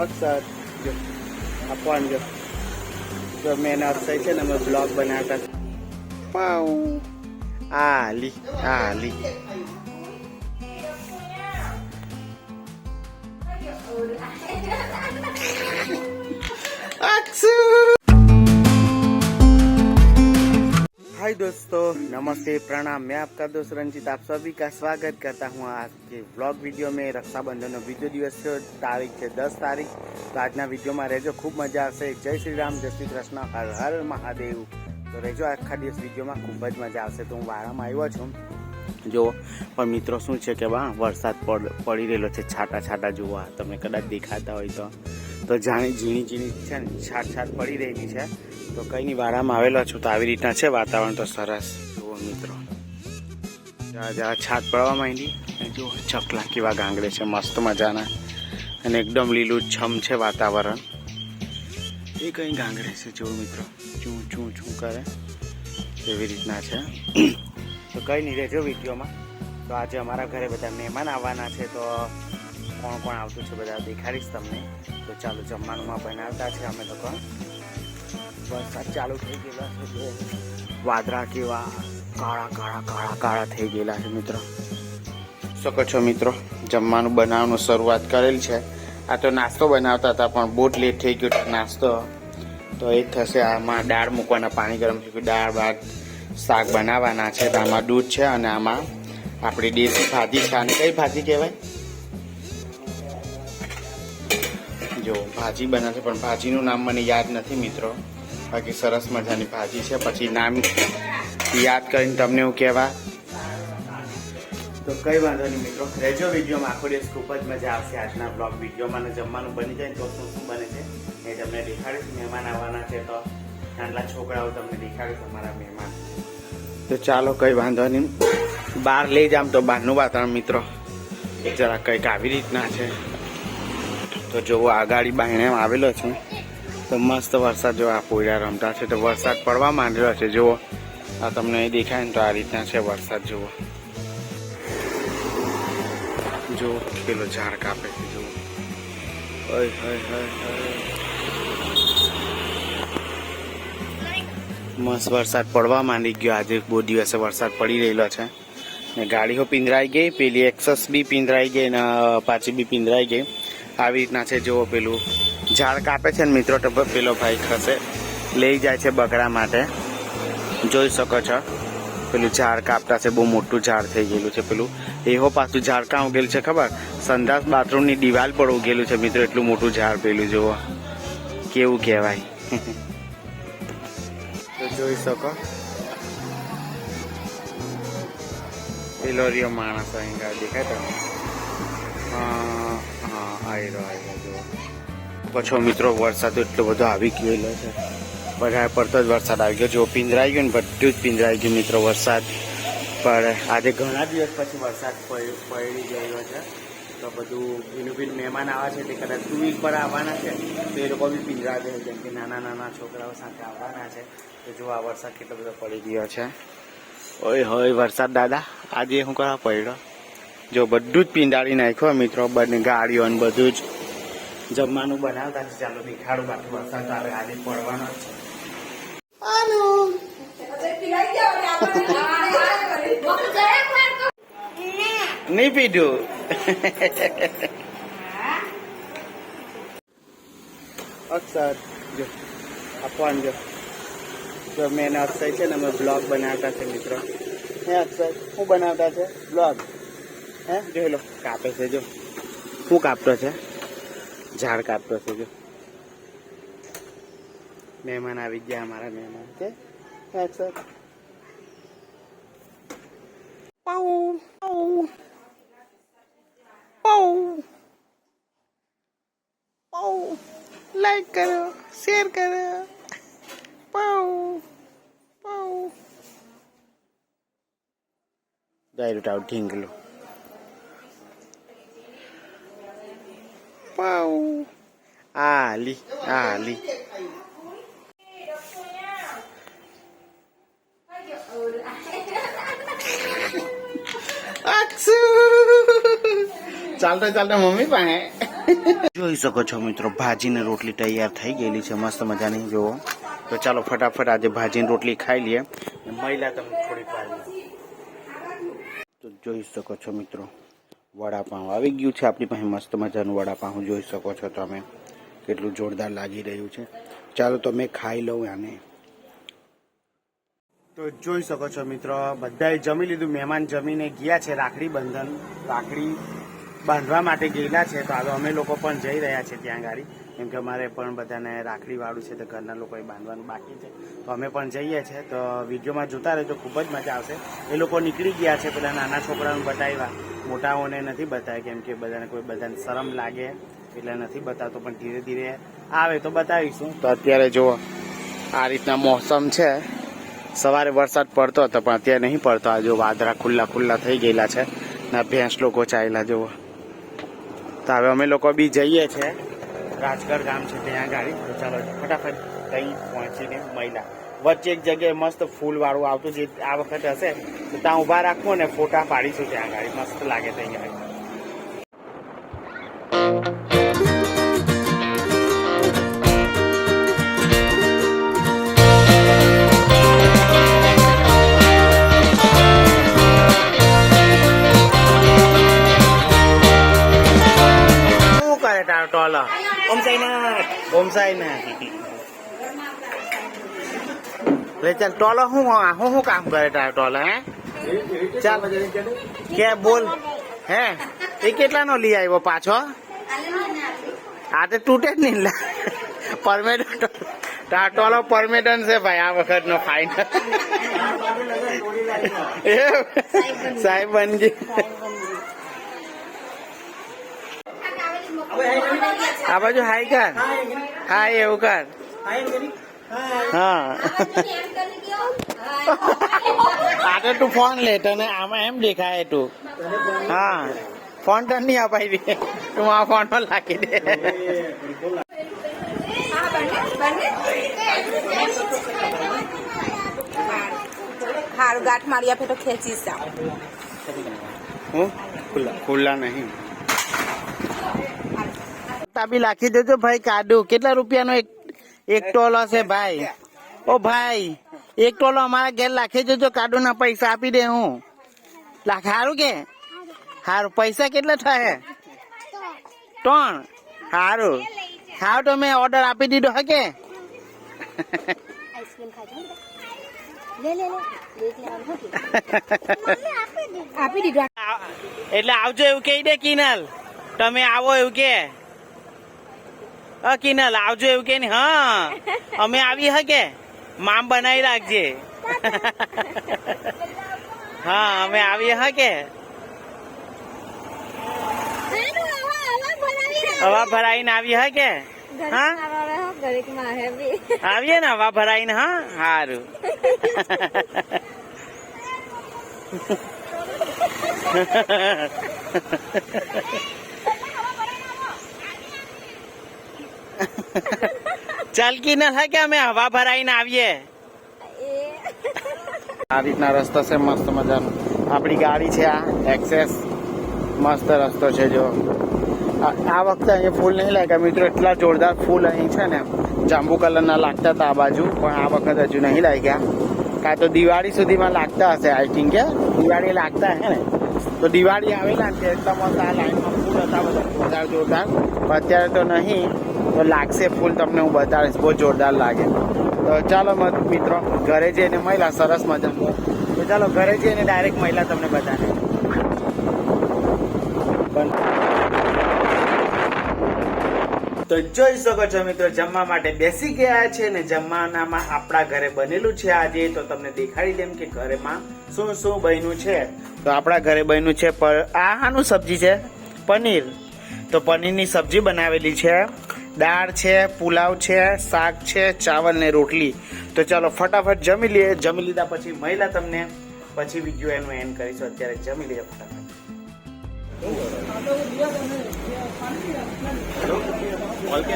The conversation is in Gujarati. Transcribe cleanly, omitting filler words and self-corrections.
અક્ષર જો આપવાન જો મેં અક્ષય છે ને અમે બ્લોગ બનાવતા પાઉ આલી આલી અક્ષુ हाय दोस्तों, नमस्ते, प्रणाम। मैं आपका दोस्त रंजित आप सभी का स्वागत करता हूँ आज के व्लॉग वीडियो में। रक्षाबंधन बीजो दिवस है, तारीख है 10 तारीख। तो आज वीडियो में रहो, खूब मजा आशे। जय श्री राम, जय श्री कृष्ण, हर हर महादेव। तो रहो आखा दिवस वीडियो में खूब ज मजा आशे। तो हूँ वाड़ा में आव्यो छूं जो पण मित्रों शू है कि वरसाद पड़ी रहेलो छे, छाटा छाटा जुआ तमने कदाच देखाता होय तो जाणी झीणी झीणी छे ने छाट छाट पड़ी रही है। तो कई नहीं वाड़ा में आवेलो छूं तो आई रीतना है वातावरण। तो सरस जुओ मित्रों, जरा जरा छाट पड़वा मांडी। जो चकला केवा गांगड़े है, मस्त मजाना अने एकदम लीलू छम है वातावरण। ये कई गांगड़े से जो मित्रों चू चू चू करे एवी रीतना है। तो कई नहीं रहो वीडियो में। तो आज अमरा घरे बधा मेहमान आवाना है, तो कोण कोण आवतुं छे बधा देखाड़ीश तमने। तो चलो जमवानुं में बनावता छे अमे लोको। वरसाद चालू थई गेला छे, वादळा केवा काळा काळा काळा काळा थई गेला छे मित्रों। શકો છો મિત્રો, જમવાનું બનાવવાનું શરૂઆત કરેલ છે। આ તો નાસ્તો બનાવતા હતા પણ બહુ લેટ થઈ ગયો નાસ્તો। તો એ થશે, આમાં દાળ મૂકવાના, પાણી ગરમ થઈ ગયું, દાળ ભાત શાક બનાવવાના છે। તો આમાં દૂધ છે અને આમાં આપણી દેશી ભાજી છે। અને કઈ ભાજી કહેવાય? જો ભાજી બનાવે પણ ભાજીનું નામ મને યાદ નથી મિત્રો। બાકી સરસ મજાની ભાજી છે, પછી નામ યાદ કરીને તમને હું કહેવા। तो कई वांधो नहीं मित्रों, रेजो वीडियो में आखो दिवस खूब ज मजा आवशे। आजना ब्लॉग वीडियो में जमवानुं बनी जाए तो शुं शुं बने छे ए तमने देखाड़ीश। मेहमान आववाना छे तो नाना छोकराओ तमने देखाड़ीश, अमारा मेहमान। तो चलो कई वांधो नहीं, बहार लई जाम तो बहारनुं वातावरण मित्रों जरा कंईक आवी रीतना छे। तो जो आगाड़ी बायणे आवेलो छे तो मस्त वरसाद जो आ पोयरा रमता छे। तो वरसाद पड़वा मांडेलो छे, जो आ तमने देखाय तो आ रीतना छे वरसाद। जुओ जो पेलो झाड़ कापे छे, जो ओय होय होय मस्त वरसाद पड़वा मांडी गयो। आज बहु दिवसे वरसाद पड़ी रहेलो छे ने गाड़ीओ पींधराई गई, पेली एक्सेस बी पींधराई गई ने पाछी बी पींधराई गई। આવી રીતના છે। જો પેલું ઝાડ કાપે છે ને મિત્રો, તો પેલો ભાઈ ખસે લઈ જાય છે બકરા માટે। જોઈ શકો છો પેલું ઝાડ કાપતા છે, બહુ મોટું ઝાડ થઈ ગયેલું છે પેલું। એવો પાછું ઝાડ કાં ઉગેલું છે ખબર? સંડાસ બાથરૂમની દિવાલ પર ઉગેલું છે મિત્રો, એટલું મોટું ઝાડ પેલું જુઓ કેવું કહેવાય। તો જોઈ શકો પેલો રહ્યો માણસ અહીં દેખાય તમને? हाँ आई रहा जो पछो मित्रों वरसाद एटलो बधो आवी गयो छे, बढ़ाए पड़तो ज वरसाद आवी गयो। जो पींधराई गयो ने बधुं ज पींधराई गयो मित्रों वरसाद पड़े। आज घणा दिवस पछी वरसाद पड़ी गयो छे। तो बधुं भीनुं भीनुं मेहमान आवा छे, ते कदाच 2 वीक पर आववाना छे तो ए लोको बी पींधरा दे, केम के नाना नाना छोकराओ साथे आववाना छे। तो जो आ वरसाद केटलो बधो पड़ी गयो छे। ओय होय वरसाद दादा आजे शुं करवा पड्यो? जो बधुं ज पींधाड़ी नाख्यो मित्रों, बने गाड़ीओ ने बधुं ज जमवानुं बनावता छे। चालो देखाडुं, बाकी वरसाद तो आज पड़वानो छे। आलू नहीं पीधुं अक्षर जो आपवान जो मैंने अक्षय है ने ब्लॉग बनावता छे मित्रों। हे अक्षय शुं बनावता छे? ब्लॉग है जो लो कापे से, जो शू कापतो छे? झाड़ कापतो छे। जो मेहमान आवी गया, हमारा मेहमान के अक्सर पाऊ पाऊ पाऊ पाऊ लाइक करो, शेयर करो, पाऊ पाऊ डायरेक्ट आउट ढींगलो पाऊ आली आली अक्षु चलता चलता मम्मी पाए જોઈ શકો છો મિત્રો, ભાજી ને રોટલી તૈયાર થઈ ગયેલી છે મસ્ત મજાની. જુઓ તો ચાલો ફટાફટ આજે ભાજીની રોટલી ખાઈ લઈએ. મહિલા તમને થોડીક વાર તો જોઈ શકો છો મિત્રો, વડાપાઉં આવી ગયું છે આપણી પાસે. મસ્ત મજાનું વડાપાઉં જોઈ શકો છો તમે, કેટલું જોરદાર લાગી રહ્યું છે. ચાલો તો મેં ખાઈ લઉં આને. તો જોઈ શકો છો મિત્રો, બધાએ જમી લીધું. મહેમાન જમીને ગયા છે, રાખડી બાંધવા માટે ગયેલા છે. તો હવે અમે લોકો પણ જઈ રહ્યા છે ત્યાં ગાડી, કેમ કે અમારે પણ બધાને રાખડી વાળું છે, તો ઘરના લોકોએ બાંધવાનું બાકી છે. તો અમે પણ જઈએ છીએ. તો વિડીયોમાં જોતા રહેજો, ખૂબ જ મજા આવશે. એ લોકો નીકળી ગયા છે, પેલા નાના છોકરાઓને બતાવ્યા, મોટાઓને નથી બતાવ્યા, કેમ કે બધાને શરમ લાગે એટલે નથી બતાવતો. પણ ધીરે ધીરે આવે તો બતાવીશું. તો અત્યારે જુઓ આ રીતના મોસમ છે. સવારે વરસાદ પડતો હતો પણ અત્યારે નહીં પડતો. આ જો વાદળા ખુલ્લા થઈ ગયેલા છે ના ભેંસ લોકો ચાલ્યા જુઓ. તો હવે અમે લોકો બી જઈએ છીએ, રાજગઢ ગામ છે ત્યાં ગાડી. તો ચાલો ફટાફટ ત્યાં પહોંચીને મહિલા વચ્ચે એક જગ્યાએ મસ્ત ફૂલ વાળું આવતું જે આ વખતે હશે તો ત્યાં ઉભા રાખવું ને ફોટા પાડીશું ત્યાં ગાડી. મસ્ત લાગે ત્યાં ગાડી. ટોલા ઓમ સાઈનાથ ચાલ ટોલો હું કામ કરે તાર ટોલા? હે ચાલ કે બોલ. હે એ કેટલાનો લઈ આવ્યો પાછો? આ તો તૂટે જ નહીં. પરમેડન્ટ તાર ટોલો પરમેડન્ટ છે ભાઈ આ વખત નો ફાઇનલ. સાહેબ બનજી. આ બાજુ હાય કર, હાય એવું કર. હા આ તું ફોન લે, તને આમાં એમ દેખાય તું. હા ફોન તને નહીં અપાઈ દે, તું આ ફોન માં લાગી દે. હારું ગાંઠ મારી આપે તો ખેંચીશ. ખુલ્લા નહીં બી લાખી દેજો ભાઈ. કાઢું કેટલા રૂપિયાનો એક ટોલો છે ભાઈ? ઓ ભાઈ એક ટોલો અમારા ઘેર લાખી દેજો. કાઢું ના પૈસા આપી દે હું. લાખ સારું કે સારું. પૈસા કેટલા થાય? 3. સારું હા તો મેં ઓર્ડર આપી દીધો હે કે? એટલે આવજો એવું કહી દે કિનલ. તમે આવો એવું કે કિનલ આવજો એવું કે. હા અમે આવી હકે મામ બનાવી રાખજે. હા અમે આવી હકે. હવા ભરાઈને આવી હકે. હા આવીએ ને હવા ભરાઈને. હા સારું. ચાલકી ના થાય કે અમે હવા ભરાઈને આવીએ. આ રીતના રસ્તો છે મસ્ત મજાનો. આપણી ગાડી છે આ એક્સેસ. મસ્ત રસ્તો છે. જો આ વખતે અહીંયા ફૂલ નહીં લાગ્યા મિત્રો. એટલા જોરદાર ફૂલ અહીં છે ને, જાંબુ કલરના લાગતા હતા આ બાજુ, પણ આ વખત હજુ નહીં લાગ્યા. કાં તો દિવાળી સુધીમાં લાગતા હશે આઈ થિંક. કે દિવાળી લાગતા હે ને? તો દિવાળી આવેલા ને એટલા મસ્ત આ લાઈનમાં ફૂલ હતા બધા જોરદાર. અત્યારે તો નહીં, તો લાગશે ફૂલ. તમને હું બતાવીશ, બહુ જોરદાર લાગે. તો ચાલો મિત્રો ઘરે જઈને મહિલા સરસ મજાનું. તો ચાલો ઘરે જઈને ડાયરેક્ટ મહિલા તમને બતાવે. તો જોઈ શકો છો મિત્રો, જમવા માટે બેસી ગયા છે ને જમવાનામાં આપણા ઘરે બનેલું છે આજે. તો તમને દેખાડી દેમ કે ઘરેમાં શું શું બન્યું છે. તો આપણા ઘરે બન્યું છે આનું સબ્જી છે પનીર. તો પનીરની સબ્જી બનાવેલી છે, દાળ છે, પુલાવ છે, શાક છે, ચાવલ ને રોટલી. તો ચાલો ફટાફટ જમી લઈએ. જમી લીધા પછી મહિલા તમને પછી વિડીયો એનું એન્ડ કરીશું. અત્યારે જમી લઈએ ફટાફટ. ઓકે